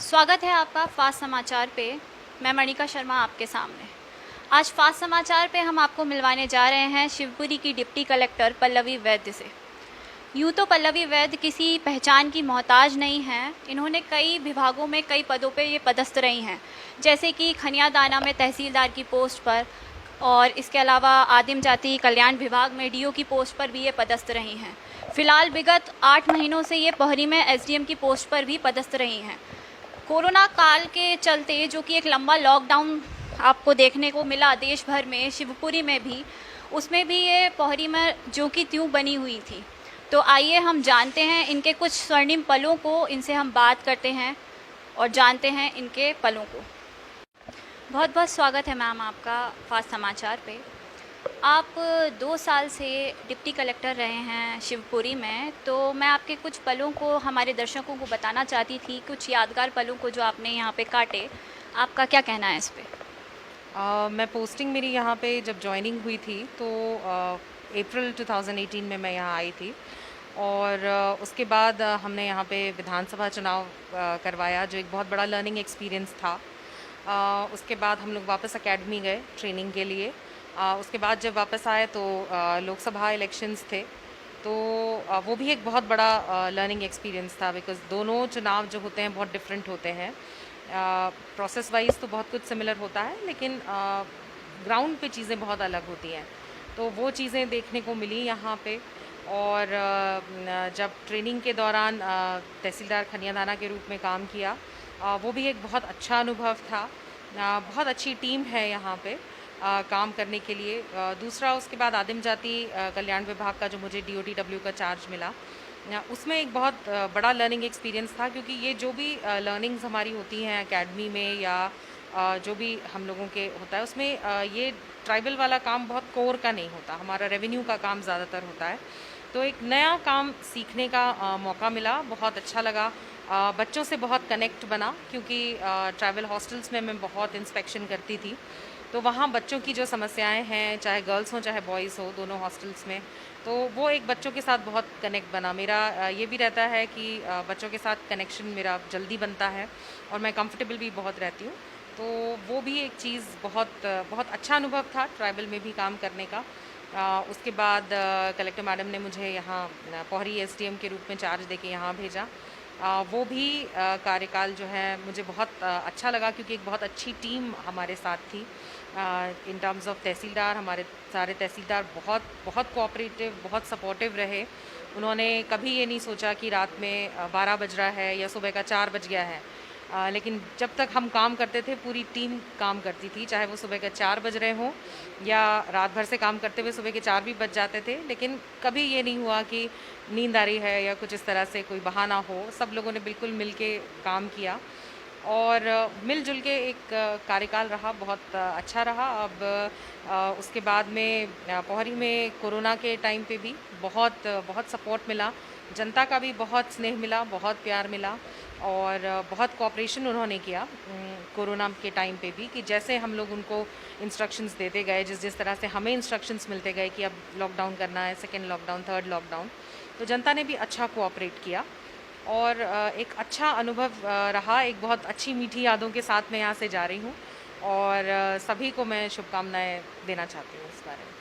स्वागत है आपका फास्ट समाचार पे। मैं मणिका शर्मा आपके सामने। आज फास्ट समाचार पे हम आपको मिलवाने जा रहे हैं शिवपुरी की डिप्टी कलेक्टर पल्लवी वैद्य से। यूँ तो पल्लवी वैद्य किसी पहचान की मोहताज नहीं हैं। इन्होंने कई विभागों में कई पदों पे ये पदस्थ रही हैं, जैसे कि खनियादाना में तहसीलदार की पोस्ट पर, और इसके अलावा आदिम जाति कल्याण विभाग में डीओ की पोस्ट पर भी ये पदस्थ रही हैं। फिलहाल विगत 8 महीनों से ये पोहरी में एसडीएम की पोस्ट पर भी पदस्थ रही हैं। कोरोना काल के चलते जो कि एक लंबा लॉकडाउन आपको देखने को मिला देश भर में, शिवपुरी में भी, उसमें भी ये पोहरी में जो कि त्यों बनी हुई थी। तो आइए हम जानते हैं इनके कुछ स्वर्णिम पलों को, इनसे हम बात करते हैं और जानते हैं इनके पलों को। बहुत बहुत स्वागत है मैम आपका फास्ट समाचार पे। आप 2 साल से डिप्टी कलेक्टर रहे हैं शिवपुरी में, तो मैं आपके कुछ पलों को हमारे दर्शकों को बताना चाहती थी, कुछ यादगार पलों को जो आपने यहाँ पे काटे। आपका क्या कहना है इस पे? मैं पोस्टिंग मेरी यहाँ पे जब जॉइनिंग हुई थी तो अप्रैल 2018 में मैं यहाँ आई थी और उसके बाद हमने यहाँ पे विधानसभा चुनाव करवाया, जो एक बहुत बड़ा लर्निंग एक्सपीरियंस था। उसके बाद हम लोग वापस एकेडमी गए ट्रेनिंग के लिए। उसके बाद जब वापस आए तो लोकसभा इलेक्शंस थे, तो वो भी एक बहुत बड़ा लर्निंग एक्सपीरियंस था, बिकॉज़ दोनों चुनाव जो होते हैं बहुत डिफरेंट होते हैं। प्रोसेस वाइज तो बहुत कुछ सिमिलर होता है, लेकिन ग्राउंड पे चीज़ें बहुत अलग होती हैं। तो वो चीज़ें देखने को मिली यहाँ पे। और जब ट्रेनिंग के दौरान तहसीलदार खनियादाना के रूप में काम किया, वो भी एक बहुत अच्छा अनुभव था। बहुत अच्छी टीम है यहाँ पे काम करने के लिए। दूसरा, उसके बाद आदिम जाति कल्याण विभाग का जो मुझे डीओटीडब्ल्यू का चार्ज मिला, उसमें एक बहुत बड़ा लर्निंग एक्सपीरियंस था, क्योंकि ये जो भी लर्निंग्स हमारी होती हैं एकेडमी में या जो भी हम लोगों के होता है, उसमें ये ट्राइबल वाला काम बहुत कोर का नहीं होता, हमारा रेवेन्यू का काम ज़्यादातर होता है। तो एक नया काम सीखने का मौका मिला, बहुत अच्छा लगा। बच्चों से बहुत कनेक्ट बना, क्योंकि ट्राइबल हॉस्टल्स में मैं बहुत इंस्पेक्शन करती थी, तो वहाँ बच्चों की जो समस्याएं हैं, चाहे गर्ल्स हों चाहे बॉयज़ हो, दोनों हॉस्टल्स में, तो वो एक बच्चों के साथ बहुत कनेक्ट बना। मेरा ये भी रहता है कि बच्चों के साथ कनेक्शन मेरा जल्दी बनता है और मैं कंफर्टेबल भी बहुत रहती हूँ। तो वो भी एक चीज़ बहुत बहुत अच्छा अनुभव था ट्राइबल में भी काम करने का। उसके बाद कलेक्टर मैडम ने मुझे यहाँ पोहरी एसडीएम के रूप में चार्ज देके यहाँ भेजा। वो भी कार्यकाल जो है मुझे बहुत अच्छा लगा, क्योंकि एक बहुत अच्छी टीम हमारे साथ थी। इन टर्म्स ऑफ तहसीलदार, हमारे सारे तहसीलदार बहुत बहुत कोऑपरेटिव, बहुत सपोर्टिव रहे। उन्होंने कभी ये नहीं सोचा कि रात में 12 बज रहा है या सुबह का 4 बज गया है। लेकिन जब तक हम काम करते थे, पूरी टीम काम करती थी, चाहे वो सुबह के 4 बज रहे हों या रात भर से काम करते हुए सुबह के 4 भी बज जाते थे। लेकिन कभी ये नहीं हुआ कि नींद आ रही है या कुछ इस तरह से कोई बहाना हो। सब लोगों ने बिल्कुल मिल के काम किया और मिलजुल के एक कार्यकाल रहा, बहुत अच्छा रहा। अब उसके बाद में पोहरी में कोरोना के टाइम पे भी बहुत बहुत सपोर्ट मिला, जनता का भी बहुत स्नेह मिला, बहुत प्यार मिला और बहुत कोऑपरेशन उन्होंने किया कोरोना के टाइम पे भी, कि जैसे हम लोग उनको इंस्ट्रक्शंस देते गए, जिस जिस तरह से हमें इंस्ट्रक्शंस मिलते गए कि अब लॉकडाउन करना है, सेकेंड लॉकडाउन, थर्ड लॉकडाउन, तो जनता ने भी अच्छा कोऑपरेट किया और एक अच्छा अनुभव रहा। एक बहुत अच्छी मीठी यादों के साथ मैं यहाँ से जा रही हूँ और सभी को मैं शुभकामनाएं देना चाहती हूँ इस बारे में।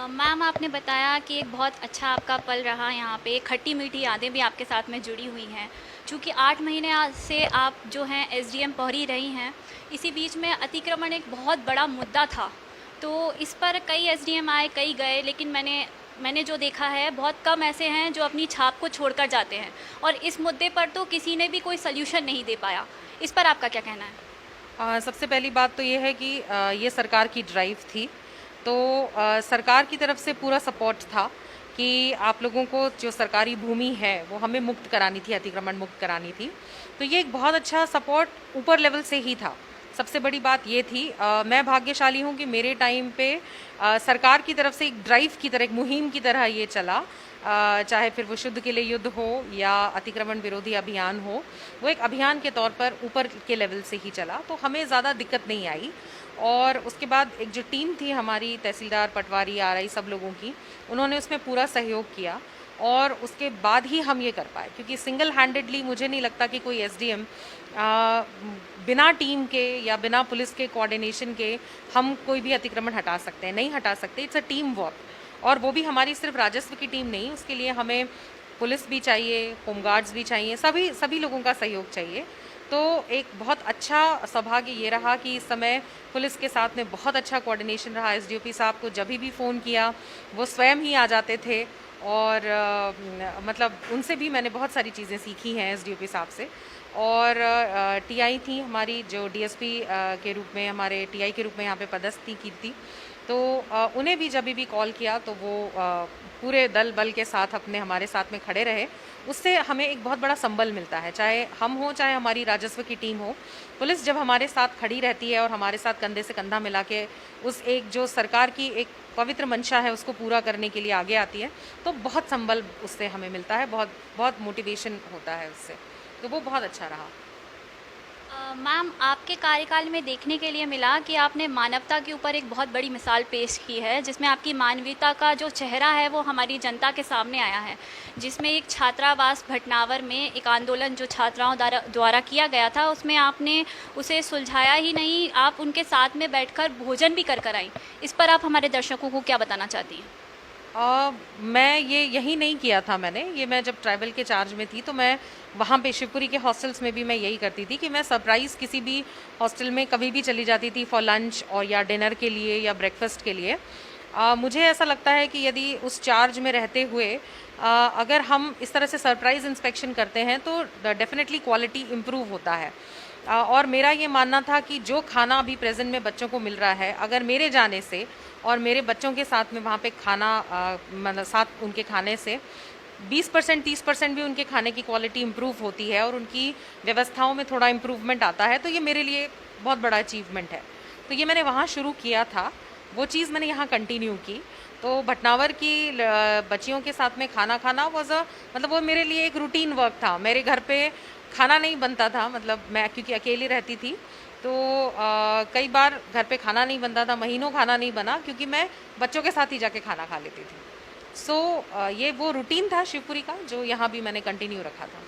मैम, आपने बताया कि एक बहुत अच्छा आपका पल रहा यहाँ पे, खट्टी मीठी यादें भी आपके साथ में जुड़ी हुई हैं। चूँकि 8 महीने से आप जो हैं एसडीएम पोहरी रही हैं, इसी बीच में अतिक्रमण एक बहुत बड़ा मुद्दा था। तो इस पर कई एसडीएम आए, कई गए, लेकिन मैंने जो देखा है, बहुत कम ऐसे हैं जो अपनी छाप को छोड़कर जाते हैं, और इस मुद्दे पर तो किसी ने भी कोई सल्यूशन नहीं दे पाया। इस पर आपका क्या कहना है? सबसे पहली बात तो ये है कि ये सरकार की ड्राइव थी, तो सरकार की तरफ से पूरा सपोर्ट था कि आप लोगों को जो सरकारी भूमि है वो हमें मुक्त करानी थी, अतिक्रमण मुक्त करानी थी। तो ये एक बहुत अच्छा सपोर्ट ऊपर लेवल से ही था। सबसे बड़ी बात ये थी, मैं भाग्यशाली हूँ कि मेरे टाइम पे सरकार की तरफ से एक ड्राइव की तरह, एक मुहिम की तरह ये चला। चाहे फिर वो शुद्ध के लिए युद्ध हो या अतिक्रमण विरोधी अभियान हो, वो एक अभियान के तौर पर ऊपर के लेवल से ही चला, तो हमें ज़्यादा दिक्कत नहीं आई। और उसके बाद एक जो टीम थी हमारी, तहसीलदार, पटवारी, आरआई, सब लोगों की, उन्होंने उसमें पूरा सहयोग किया और उसके बाद ही हम ये कर पाए, क्योंकि सिंगल हैंडेडली मुझे नहीं लगता कि कोई एसडीएम बिना टीम के या बिना पुलिस के कोऑर्डिनेशन के हम कोई भी अतिक्रमण हटा सकते हैं, नहीं हटा सकते। इट्स अ टीम वर्क, और वो भी हमारी सिर्फ राजस्व की टीम नहीं, उसके लिए हमें पुलिस भी चाहिए, होमगार्ड्स भी चाहिए, सभी लोगों का सहयोग चाहिए। तो एक बहुत अच्छा सौभाग्य ये रहा कि इस समय पुलिस के साथ में बहुत अच्छा कोऑर्डिनेशन रहा। एसडीओपी साहब को जब भी फ़ोन किया वो स्वयं ही आ जाते थे, और मतलब उनसे भी मैंने बहुत सारी चीज़ें सीखी हैं एसडीओपी साहब से। और टीआई थी हमारी, जो डीएसपी के रूप में, हमारे टीआई के रूप में यहाँ पे पदस्थ थी कीर्ति, तो उन्हें भी जब भी कॉल किया तो वो पूरे दल बल के साथ हमारे साथ में खड़े रहे। उससे हमें एक बहुत बड़ा संबल मिलता है, चाहे हम हो चाहे हमारी राजस्व की टीम हो। पुलिस जब हमारे साथ खड़ी रहती है और हमारे साथ कंधे से कंधा मिला के उस एक जो सरकार की एक पवित्र मंशा है उसको पूरा करने के लिए आगे आती है, तो बहुत संबल उससे हमें मिलता है, बहुत बहुत मोटिवेशन होता है उससे। तो वो बहुत अच्छा रहा। मैम, आपके कार्यकाल में देखने के लिए मिला कि आपने मानवता के ऊपर एक बहुत बड़ी मिसाल पेश की है, जिसमें आपकी मानवीयता का जो चेहरा है वो हमारी जनता के सामने आया है। जिसमें एक छात्रावास भटनावर में एक आंदोलन जो छात्राओं द्वारा किया गया था, उसमें आपने उसे सुलझाया ही नहीं, आप उनके साथ में बैठकर भोजन भी कर आई। इस पर आप हमारे दर्शकों को क्या बताना चाहती हैं? मैं ये यही नहीं किया था मैंने, ये मैं जब ट्राइबल के चार्ज में थी तो मैं वहाँ पे शिवपुरी के हॉस्टल्स में भी मैं यही करती थी कि मैं सरप्राइज़ किसी भी हॉस्टल में कभी भी चली जाती थी फॉर लंच और या डिनर के लिए या ब्रेकफास्ट के लिए। मुझे ऐसा लगता है कि यदि उस चार्ज में रहते हुए अगर हम इस तरह से सरप्राइज़ इंस्पेक्शन करते हैं तो डेफिनेटली क्वालिटी इम्प्रूव होता है। और मेरा ये मानना था कि जो खाना अभी प्रेजेंट में बच्चों को मिल रहा है, अगर मेरे जाने से और मेरे बच्चों के साथ में वहाँ पे खाना मतलब साथ उनके खाने से 20% 30% भी उनके खाने की क्वालिटी इम्प्रूव होती है और उनकी व्यवस्थाओं में थोड़ा इम्प्रूवमेंट आता है, तो ये मेरे लिए बहुत बड़ा अचीवमेंट है। तो ये मैंने वहाँ शुरू किया था, वो चीज़ मैंने यहाँ कंटिन्यू की। तो भटनावर की बच्चियों के साथ में खाना खाना मतलब वो मेरे लिए एक रूटीन वर्क था। मेरे घर पे खाना नहीं बनता था, मतलब मैं क्योंकि अकेली रहती थी, तो कई बार घर पे खाना नहीं बनता था, महीनों खाना नहीं बना, क्योंकि मैं बच्चों के साथ ही जाके खाना खा लेती थी। सो ये वो रूटीन था शिवपुरी का जो यहाँ भी मैंने कंटिन्यू रखा था।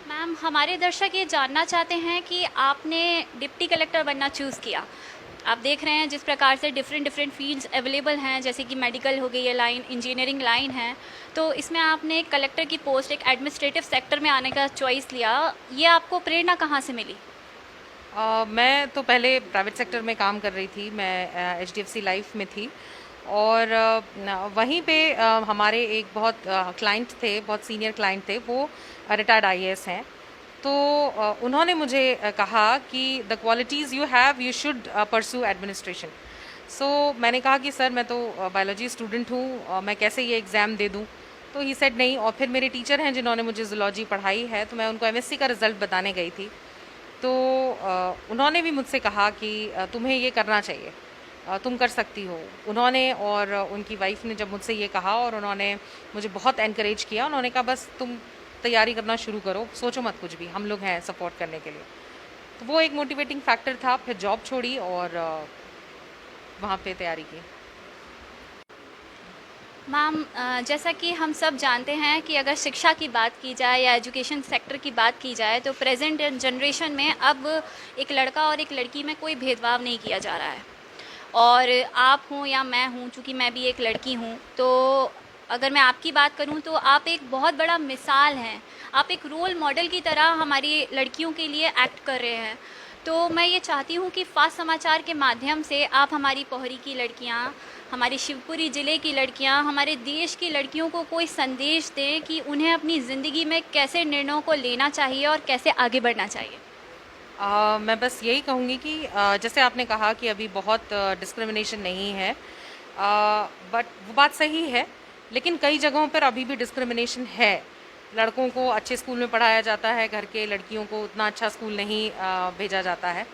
मैम, हमारे दर्शक ये जानना चाहते हैं कि आपने डिप्टी कलेक्टर बनना चूज़ किया। आप देख रहे हैं जिस प्रकार से डिफरेंट फील्ड्स अवेलेबल हैं, जैसे कि मेडिकल हो गई ये लाइन, इंजीनियरिंग लाइन है, तो इसमें आपने एक कलेक्टर की पोस्ट, एक एडमिनिस्ट्रेटिव सेक्टर में आने का चॉइस लिया। ये आपको प्रेरणा कहाँ से मिली? मैं तो पहले प्राइवेट सेक्टर में काम कर रही थी, मैं एचडीएफसी लाइफ में थी, और वहीं पे हमारे एक बहुत क्लाइंट थे, बहुत सीनियर क्लाइंट थे, वो रिटायर्ड आईएएस हैं। तो उन्होंने मुझे कहा कि the qualities you have you should pursue administration. So मैंने कहा कि सर मैं तो बायोलॉजी स्टूडेंट हूँ, मैं कैसे ये एग्ज़ाम दे दूँ? तो ही सेड नहीं। और फिर मेरे टीचर हैं जिन्होंने मुझे जूलॉजी पढ़ाई है, तो मैं उनको एमएससी का रिज़ल्ट बताने गई थी, तो उन्होंने भी मुझसे कहा कि तुम्हें ये करना चाहिए, तुम कर सकती हो। उन्होंने और उनकी वाइफ ने जब मुझसे ये कहा, और उन्होंने मुझे बहुत एनकरेज किया, उन्होंने कहा बस तुम तैयारी करना शुरू करो, सोचो मत कुछ भी, हम लोग हैं सपोर्ट करने के लिए। तो वो एक मोटिवेटिंग फैक्टर था। फिर जॉब छोड़ी और वहाँ पे तैयारी की। मैम, जैसा कि हम सब जानते हैं कि अगर शिक्षा की बात की जाए या एजुकेशन सेक्टर की बात की जाए, तो प्रेजेंट जनरेशन में अब एक लड़का और एक लड़की में कोई भेदभाव नहीं किया जा रहा है। और आप हों या मैं हूँ, चूँकि मैं भी एक लड़की हूँ, तो अगर मैं आपकी बात करूँ तो आप एक बहुत बड़ा मिसाल हैं। आप एक रोल मॉडल की तरह हमारी लड़कियों के लिए एक्ट कर रहे हैं। तो मैं ये चाहती हूँ कि फास्ट समाचार के माध्यम से आप हमारी पोहरी की लड़कियाँ, हमारी शिवपुरी ज़िले की लड़कियाँ, हमारे देश की लड़कियों को कोई संदेश दें कि उन्हें अपनी ज़िंदगी में कैसे निर्णयों को लेना चाहिए और कैसे आगे बढ़ना चाहिए। मैं बस यही कहूँगी कि जैसे आपने कहा कि अभी बहुत डिस्क्रिमिनेशन नहीं है, बट वो बात सही है, लेकिन कई जगहों पर अभी भी डिस्क्रिमिनेशन है। लड़कों को अच्छे स्कूल में पढ़ाया जाता है, घर के लड़कियों को उतना अच्छा स्कूल नहीं भेजा जाता है।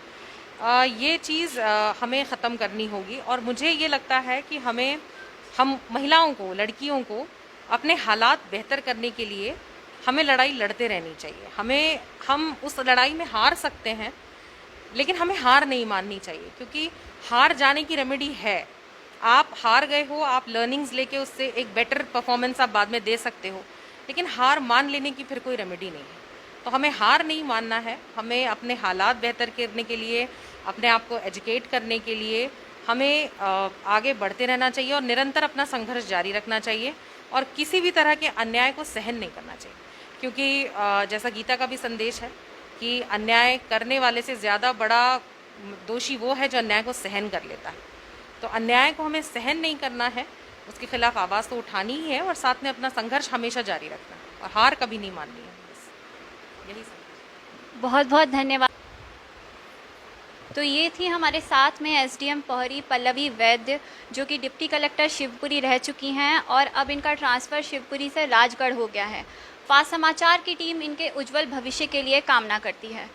ये चीज़ हमें ख़त्म करनी होगी, और मुझे ये लगता है कि हम महिलाओं को, लड़कियों को अपने हालात बेहतर करने के लिए हमें लड़ाई लड़ते रहनी चाहिए। हम उस लड़ाई में हार सकते हैं, लेकिन हमें हार नहीं माननी चाहिए, क्योंकि हार जाने की रेमेडी है। आप हार गए हो, आप लर्निंग्स लेके उससे एक बेटर परफॉर्मेंस आप बाद में दे सकते हो, लेकिन हार मान लेने की फिर कोई रेमेडी नहीं है। तो हमें हार नहीं मानना है, हमें अपने हालात बेहतर करने के लिए, अपने आप को एजुकेट करने के लिए हमें आगे बढ़ते रहना चाहिए और निरंतर अपना संघर्ष जारी रखना चाहिए और किसी भी तरह के अन्याय को सहन नहीं करना चाहिए। क्योंकि जैसा गीता का भी संदेश है कि अन्याय करने वाले से ज़्यादा बड़ा दोषी वो है जो अन्याय को सहन कर लेता है। तो अन्याय को हमें सहन नहीं करना है, उसके खिलाफ आवाज़ तो उठानी ही है और साथ में अपना संघर्ष हमेशा जारी रखना है और हार कभी नहीं माननी है। बस यही सब। बहुत बहुत धन्यवाद। तो ये थी हमारे साथ में एसडीएम पोहरी पल्लवी वैद्य, जो कि डिप्टी कलेक्टर शिवपुरी रह चुकी हैं और अब इनका ट्रांसफ़र शिवपुरी से राजगढ़ हो गया है। फास्ट समाचार की टीम इनके उज्जवल भविष्य के लिए कामना करती है।